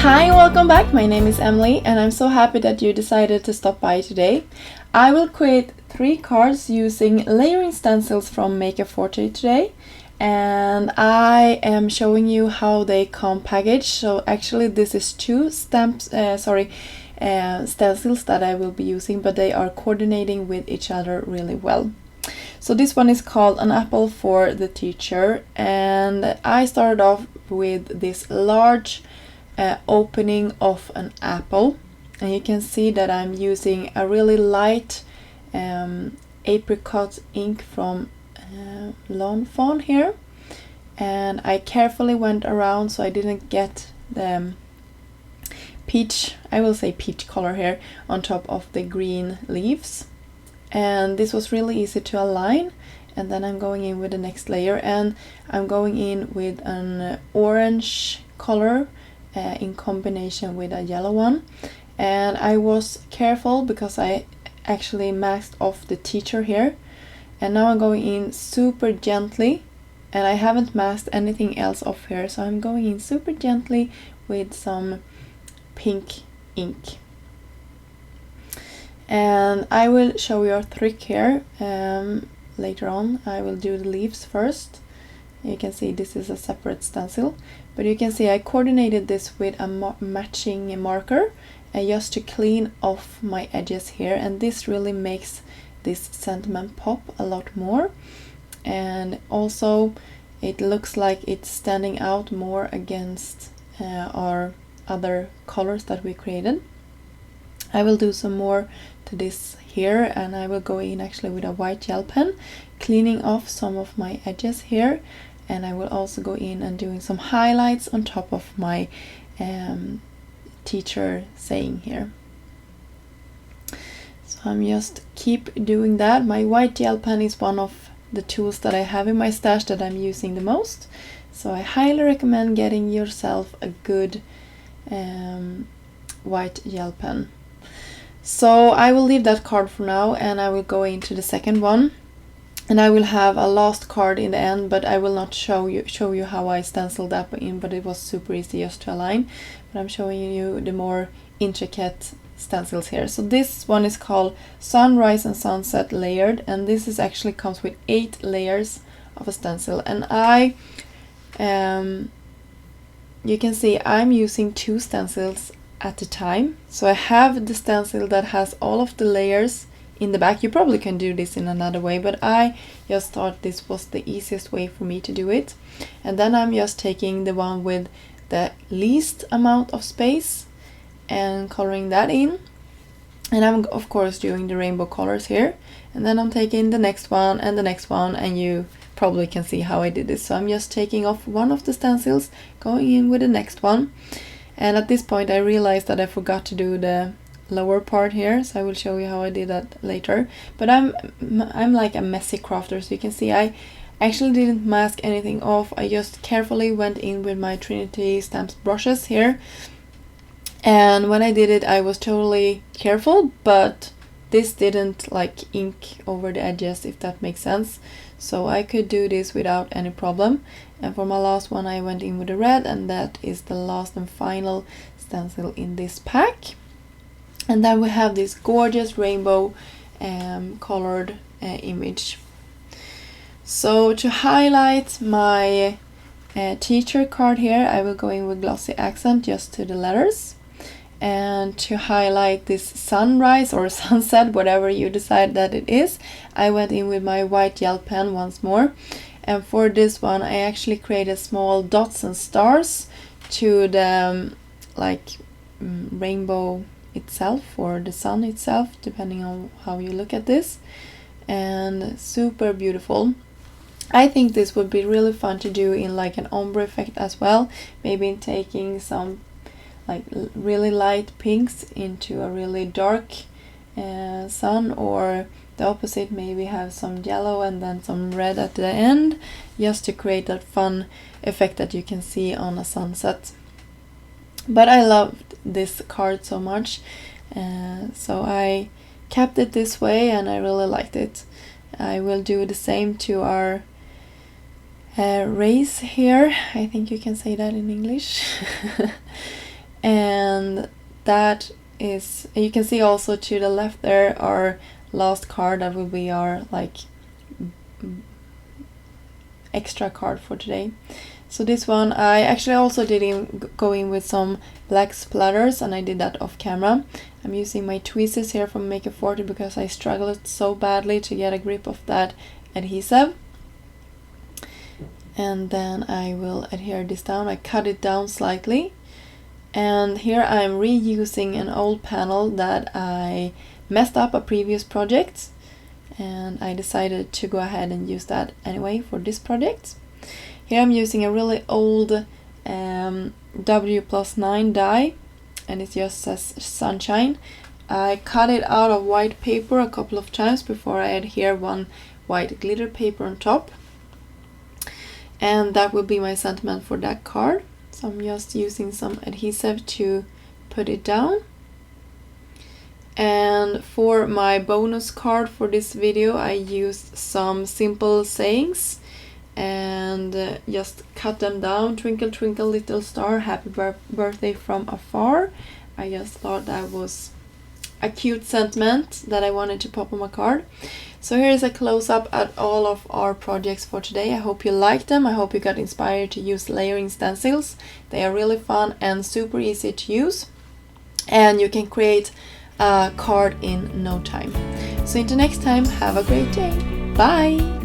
Hi and welcome back. My name is Emily and I'm so happy that you decided to stop by today. I will create 3 cards using layering stencils from Forte today, and I am showing you how they come packaged. So actually this is 2 stencils that I will be using, but they are coordinating with each other really well. So this one is called An Apple for the Teacher, and I started off with this large opening of an apple, and you can see that I'm using a really light apricot ink from Lawn Fawn here, and I carefully went around so I didn't get the peach, I will say peach color here, on top of the green leaves. And this was really easy to align. And then I'm going in with the next layer, and I'm going in with an orange color in combination with a yellow one. And I was careful because I actually masked off the teacher here. And now I'm going in super gently, and I haven't masked anything else off here, so I'm going in super gently with some pink ink. And I will show you a trick here later on. I will do the leaves first. You can see this is a separate stencil, but you can see I coordinated this with a matching marker just to clean off my edges here, and this really makes this sentiment pop a lot more, and also it looks like it's standing out more against our other colors that we created. I will do some more to this here, and I will go in actually with a white gel pen, cleaning off some of my edges here, and I will also go in and doing some highlights on top of my teacher saying here. So I'm just keep doing that. My white gel pen is one of the tools that I have in my stash that I'm using the most, so I highly recommend getting yourself a good white gel pen. So I will leave that card for now, and I will go into the second one, and I will have a last card in the end, but I will not show you how I stenciled that in, but it was super easy just to align. But I'm showing you the more intricate stencils here. So this one is called Sunrise and Sunset Layered, and this is actually comes with 8 layers of a stencil, and you can see I'm using 2 stencils at a time. So I have the stencil that has all of the layers in the back. You probably can do this in another way, but I just thought this was the easiest way for me to do it. And then I'm just taking the one with the least amount of space and coloring that in. And I'm of course doing the rainbow colors here. And then I'm taking the next one and the next one, and you probably can see how I did this. So I'm just taking off one of the stencils, going in with the next one. And at this point I realized that I forgot to do the lower part here, so I will show you how I did that later. But I'm like a messy crafter, so you can see I actually didn't mask anything off. I just carefully went in with my Trinity Stamps brushes here, and when I did it I was totally careful, but this didn't like ink over the edges, if that makes sense. So I could do this without any problem. And for my last one I went in with the red, and that is the last and final stencil in this pack. And then we have this gorgeous rainbow colored image. So to highlight my teacher card here, I will go in with glossy accent just to the letters. And to highlight this sunrise or sunset, whatever you decide that it is, I went in with my white gel pen once more. And for this one I actually created small dots and stars to the rainbow itself, or the sun itself, depending on how you look at this, and super beautiful. I think this would be really fun to do in like an ombre effect as well, maybe taking some like really light pinks into a really dark sun, or the opposite, maybe have some yellow and then some red at the end, just to create that fun effect that you can see on a sunset. But I loved this card so much, so I kept it this way and I really liked it. I will do the same to our race here. I think you can say that in English. And that is, you can see also to the left there our last card. That will be our like extra card for today. So this one I actually also did go in with some black splatters, and I did that off camera. I'm using my tweezers here from Make a Forte because I struggled so badly to get a grip of that adhesive. And then I will adhere this down. I cut it down slightly. And here I'm reusing an old panel that I messed up a previous project, and I decided to go ahead and use that anyway for this project. Here I'm using a really old W+9 die, and it just says sunshine. I cut it out of white paper a couple of times before I adhere one white glitter paper on top. And that will be my sentiment for that card. So I'm just using some adhesive to put it down. And for my bonus card for this video, I used some simple sayings and just cut them down. Twinkle twinkle little star, happy birthday from afar. I just thought that was a cute sentiment that I wanted to pop on my card. So here is a close-up at all of our projects for today. I hope you liked them. I hope you got inspired to use layering stencils. They are really fun and super easy to use, and you can create a card in no time. So until next time, have a great day. Bye!